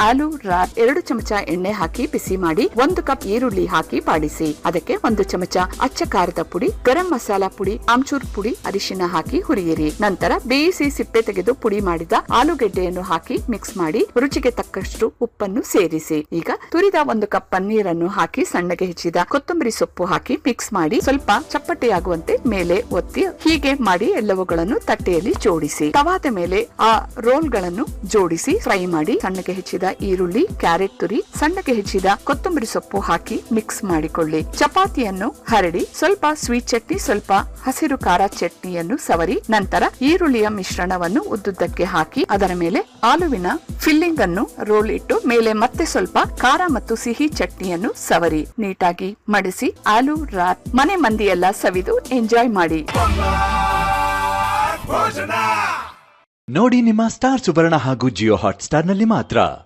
ಆಲೂ ರಾತ್ 2 ಚಮಚ ಎಣ್ಣೆ ಹಾಕಿ ಬಿಸಿ ಮಾಡಿ 1 ಕಪ್ ಈರುಳ್ಳಿ ಹಾಕಿ ಬಾಡಿಸಿ ಅದಕ್ಕೆ 1 ಚಮಚ ಅಚ್ಚ ಖಾರದ ಪುಡಿ, ಗರಂ ಮಸಾಲಾ ಪುಡಿ, ಆಮ್ಚೂರ್ ಪುಡಿ, ಅರಿಶಿನ ಹಾಕಿ ಹುರಿಯಿರಿ. ನಂತರ ಬೇಯಿಸಿ ಸಿಪ್ಪೆ ತೆಗೆದು ಪುಡಿ ಮಾಡಿದ ಆಲೂಗೆಡ್ಡೆಯನ್ನು ಹಾಕಿ ಮಿಕ್ಸ್ ಮಾಡಿ ರುಚಿಗೆ ತಕ್ಕಷ್ಟು ಉಪ್ಪನ್ನು ಸೇರಿಸಿ. ಈಗ ತುರಿದ 1 ಕಪ್ ಪನ್ನೀರನ್ನು ಹಾಕಿ ಸಣ್ಣಗೆ ಹೆಚ್ಚಿದ ಕೊತ್ತಂಬರಿ ಸೊಪ್ಪು ಹಾಕಿ ಮಿಕ್ಸ್ ಮಾಡಿ ಸ್ವಲ್ಪ ಚಪ್ಪಟೆಯಾಗುವಂತೆ ಮೇಲೆ ಒತ್ತಿ ಹೀಗೆ ಮಾಡಿ ಎಲ್ಲವುಗಳನ್ನು ತಟ್ಟೆಯಲ್ಲಿ ಜೋಡಿಸಿ ತವಾದ ಮೇಲೆ ಆ ರೋಲ್ ಗಳನ್ನು ಜೋಡಿಸಿ ಫ್ರೈ ಮಾಡಿ ಸಣ್ಣಗೆ ಹೆಚ್ಚಿದ ಈರುಳ್ಳಿ, ಕ್ಯಾರೆಟ್ ತುರಿ, ಸಣ್ಣಗೆ ಹೆಚ್ಚಿದ ಕೊತ್ತಂಬರಿ ಸೊಪ್ಪು ಹಾಕಿ ಮಿಕ್ಸ್ ಮಾಡಿಕೊಳ್ಳಿ. ಚಪಾತಿಯನ್ನು ಹರಡಿ ಸ್ವಲ್ಪ ಸ್ವೀಟ್ ಚಟ್ನಿ, ಸ್ವಲ್ಪ ಹಸಿರು ಖಾರ ಚಟ್ನಿಯನ್ನು ಸವರಿ ನಂತರ ಈರುಳ್ಳಿಯ ಮಿಶ್ರಣವನ್ನು ಉದ್ದುದ್ದಕ್ಕೆ ಹಾಕಿ ಅದರ ಮೇಲೆ ಆಲುವಿನ ಫಿಲ್ಲಿಂಗ್ ಅನ್ನು ರೋಲ್ ಇಟ್ಟು ಮೇಲೆ ಮತ್ತೆ ಸ್ವಲ್ಪ ಖಾರ ಮತ್ತು ಸಿಹಿ ಚಟ್ನಿಯನ್ನು ಸವರಿ ನೀಟಾಗಿ ಮಡಿಸಿ ಆಲೂ ರಾತ್ ಮನೆ ಮಂದಿಯೆಲ್ಲ ಸವಿದು ಎಂಜಾಯ್ ಮಾಡಿ. ನೋಡಿ ನಿಮ್ಮ ಸ್ಟಾರ್ ಸುವರ್ಣ ಹಾಗೂ ಜಿಯೋ ಹಾಟ್ ಸ್ಟಾರ್ ನಲ್ಲಿ ಮಾತ್ರ.